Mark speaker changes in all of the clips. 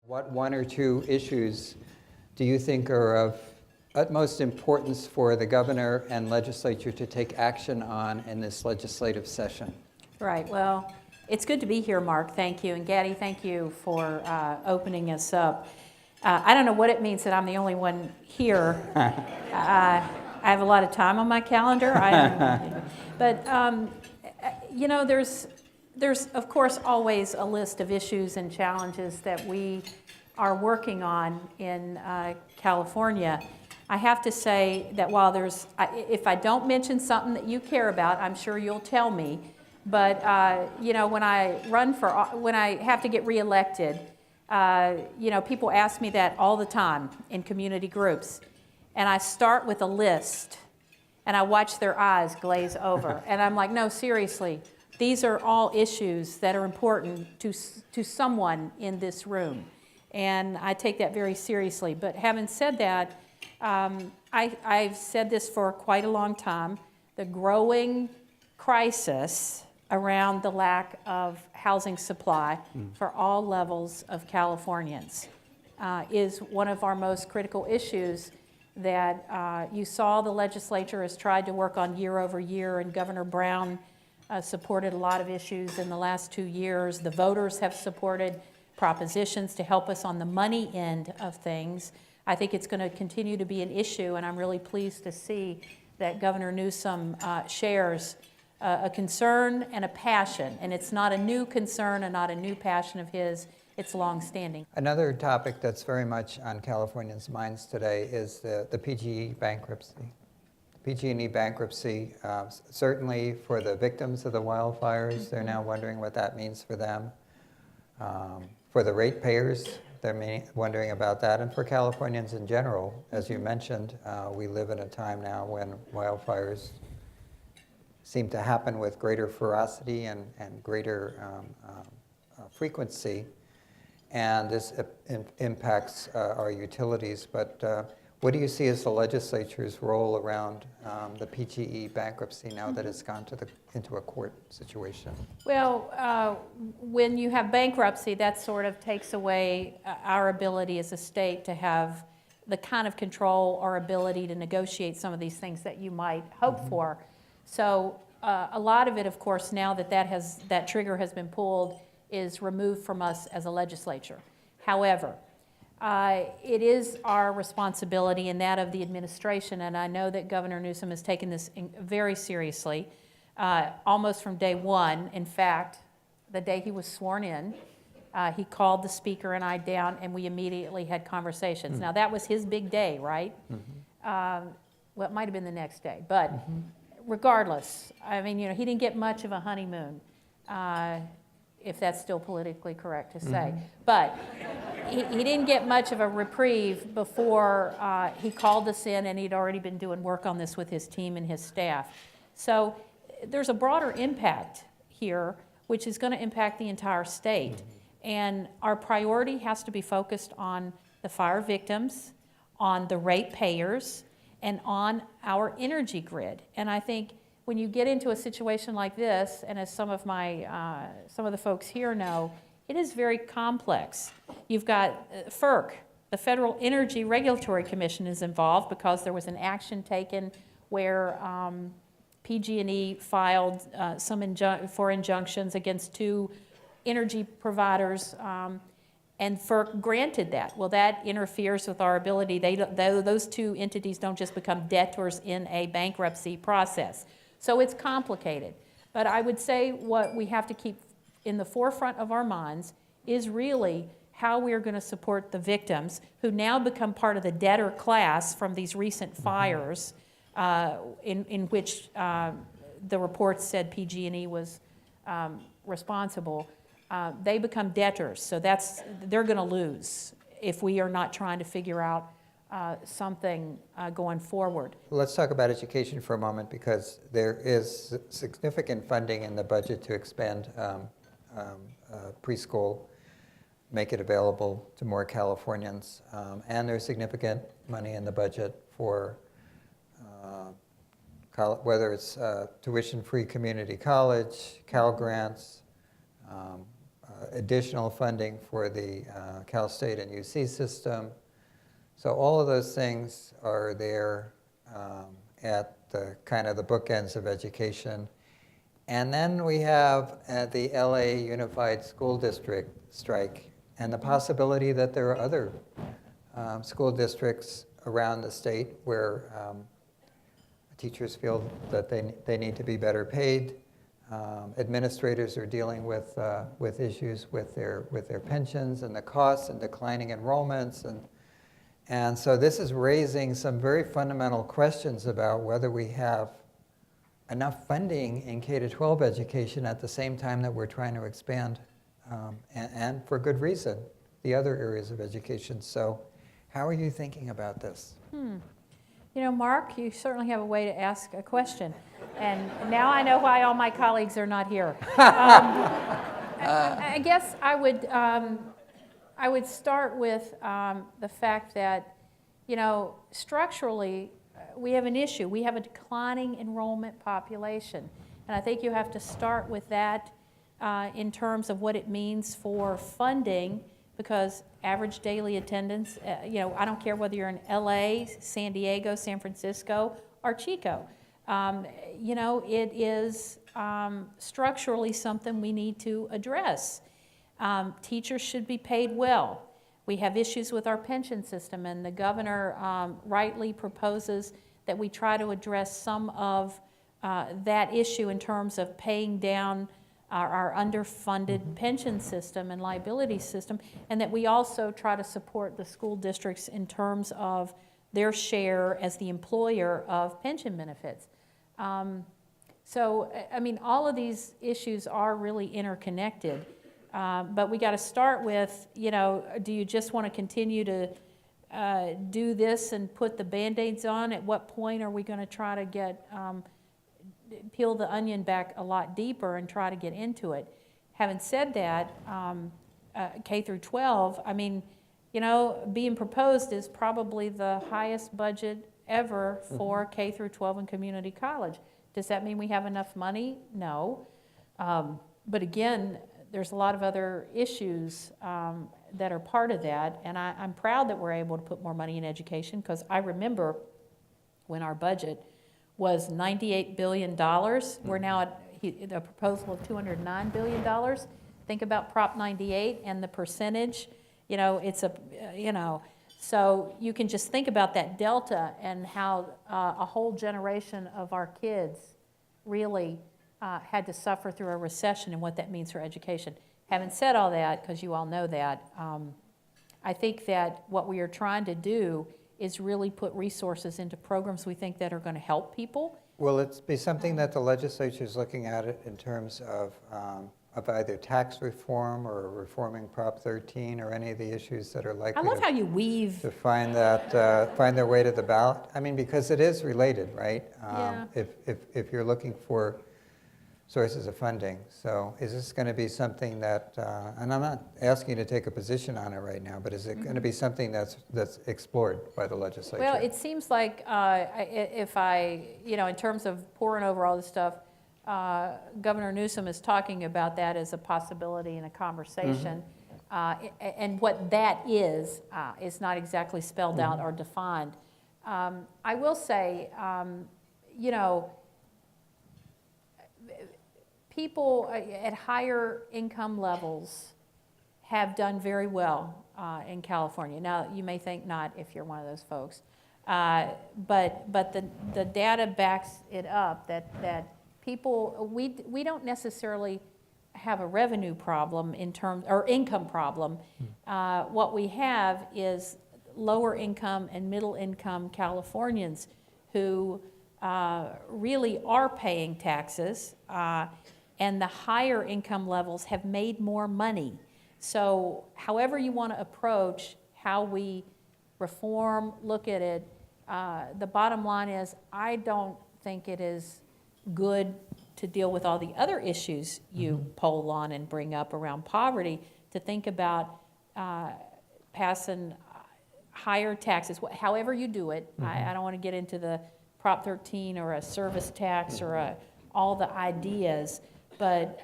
Speaker 1: What one or two issues do you think are of utmost importance for the governor and legislature to take action on in this legislative session?
Speaker 2: Right. Well, it's good to be here, Mark. Thank you. And Gaddy, thank you for opening us up. I don't know what it means that I'm the only one here. I have a lot of time on my calendar. But you know, there's of course always a list of issues and challenges that we are working on in California. I have to say that while if I don't mention something that you care about, I'm sure you'll tell me. But you know, when I have to get reelected, you know, people ask me that all the time in community groups, and I start with a list, and I watch their eyes glaze over, and I'm like, no, seriously, these are all issues that are important to someone in this room, and I take that very seriously. But having said that, I've said this for quite a long time. The growing crisis around the lack of housing supply for all levels of Californians is one of our most critical issues that you saw the legislature has tried to work on year over year, and Governor Brown supported a lot of issues in the last 2 years. The voters have supported propositions to help us on the money end of things. I think it's going to continue to be an issue, and I'm really pleased to see that Governor Newsom shares a concern and a passion, and it's not a new concern and not a new passion of his, it's longstanding.
Speaker 1: Another topic that's very much on Californians' minds today is the PG&E bankruptcy. PG&E bankruptcy, certainly for the victims of the wildfires, they're now wondering what that means for them. For the ratepayers, they're wondering about that, and for Californians in general, as you mentioned, we live in a time now when wildfires seem to happen with greater ferocity and greater frequency, and this impacts our utilities. But what do you see as the legislature's role around the PG&E bankruptcy now that it's gone into a court situation?
Speaker 2: Well, when you have bankruptcy, that sort of takes away our ability as a state to have the kind of control or ability to negotiate some of these things that you might hope for. So a lot of it, of course, now that trigger has been pulled, is removed from us as a legislature. However, it is our responsibility and that of the administration, and I know that Governor Newsom has taken this very seriously, almost from day one. In fact, the day he was sworn in, he called the speaker and I down, and we immediately had conversations. Now, that was his big day, right? Well, it might have been the next day, but regardless, I mean, you know, he didn't get much of a honeymoon, if that's still politically correct to say. But he didn't get much of a reprieve before he called us in, and he'd already been doing work on this with his team and his staff. So there's a broader impact here, which is going to impact the entire state. And our priority has to be focused on the fire victims, on the ratepayers, and on our energy grid. And I think when you get into a situation like this, and as some of the folks here know, it is very complex. You've got FERC, the Federal Energy Regulatory Commission, is involved because there was an action taken where PG&E filed for injunctions against 2 energy providers, and FERC granted that. Well, that interferes with our ability. Those 2 entities don't just become debtors in a bankruptcy process. So it's complicated. But I would say what we have to keep in the forefront of our minds is really how we're going to support the victims who now become part of the debtor class from these recent fires, in which the reports said PG&E was responsible. They become debtors, so they're going to lose if we are not trying to figure out something going forward.
Speaker 1: Let's talk about education for a moment, because there is significant funding in the budget to expand preschool, make it available to more Californians, and there's significant money in the budget for whether it's tuition-free community college, Cal Grants, additional funding for the Cal State and UC system. So all of those things are there at the kind of the bookends of education. And then we have the LA Unified School District strike and the possibility that there are other school districts around the state where teachers feel that they need to be better paid. Administrators are dealing with issues with their pensions and the costs and declining enrollments. And so this is raising some very fundamental questions about whether we have enough funding in K-12 education at the same time that we're trying to expand, and for good reason, the other areas of education. So how are you thinking about this?
Speaker 2: You know, Mark, you certainly have a way to ask a question. And now I know why all my colleagues are not here. I guess I would start with the fact that, you know, structurally, we have an issue. We have a declining enrollment population. And I think you have to start with that in terms of what it means for funding, because average daily attendance, you know, I don't care whether you're in LA, San Diego, San Francisco, or Chico. You know, it is structurally something we need to address. Teachers should be paid well. We have issues with our pension system, and the governor rightly proposes that we try to address some of that issue in terms of paying down our underfunded pension system and liability system, and that we also try to support the school districts in terms of their share as the employer of pension benefits. So, I mean, all of these issues are really interconnected, but we got to start with, you know, do you just want to continue to do this and put the Band-Aids on? At what point are we going to try to get peel the onion back a lot deeper and try to get into it? Having said that, K through 12, I mean, you know, being proposed is probably the highest budget ever for K through 12 and community college. Does that mean we have enough money? No. But again, there's a lot of other issues that are part of that, and I'm proud that we're able to put more money in education, because I remember when our budget was $98 billion. We're now at a proposal of $209 billion. Think about Prop 98 and the percentage. You know, it's a, you know, so you can just think about that delta and how a whole generation of our kids really had to suffer through a recession and what that means for education. Having said all that, because you all know that, I think that what we are trying to do is really put resources into programs we think that are going to help people.
Speaker 1: Will it be something that the legislature is looking at it in terms of either tax reform or reforming Prop 13 or any of the issues that are likely
Speaker 2: I love how you weave.
Speaker 1: to find their way to the ballot? I mean, because it is related, right?
Speaker 2: Yeah.
Speaker 1: If you're looking for sources of funding. So is this going to be something that, and I'm not asking you to take a position on it right now, but is it going to be something that's explored by the legislature?
Speaker 2: Well, it seems like if I, you know, in terms of pouring over all this stuff, Governor Newsom is talking about that as a possibility in a conversation. And what that is not exactly spelled out or defined. I will say, you know, people at higher income levels have done very well in California. Now, you may think not if you're one of those folks, but the data backs it up that people, we don't necessarily have a revenue problem in terms, or income problem. What we have is lower income and middle income Californians who really are paying taxes, and the higher income levels have made more money. So however you want to approach how we reform, look at it, the bottom line is I don't think it is good to deal with all the other issues you poll on and bring up around poverty, to think about passing higher taxes, however you do it. I don't want to get into the Prop 13 or a service tax or all the ideas, But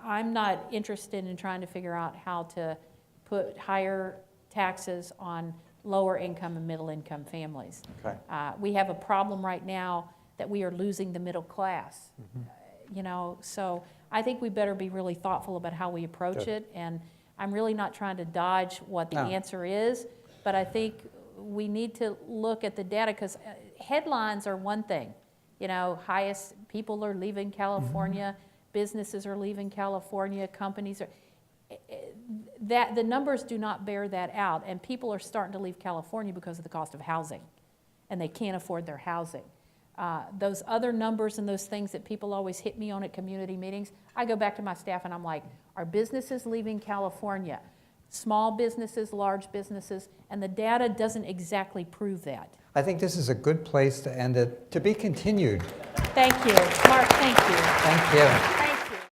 Speaker 2: I'm not interested in trying to figure out how to put higher taxes on lower income and middle income families.
Speaker 3: Okay.
Speaker 2: We have a problem right now that we are losing the middle class. You know, so I think we better be really thoughtful about how we approach
Speaker 3: Good.
Speaker 2: it. And I'm really not trying to dodge what the
Speaker 1: No.
Speaker 2: answer is, but I think we need to look at the data, because headlines are one thing. You know, highest, people are leaving California, businesses are leaving California, companies are, that, the numbers do not bear that out. And people are starting to leave California because of the cost of housing, and they can't afford their housing. Those other numbers and those things that people always hit me on at community meetings, I go back to my staff and I'm like, are businesses leaving California? Small businesses, large businesses, and the data doesn't exactly prove that.
Speaker 1: I think this is a good place to end it. To be continued.
Speaker 2: Thank you. Mark, thank you.
Speaker 1: Thank you.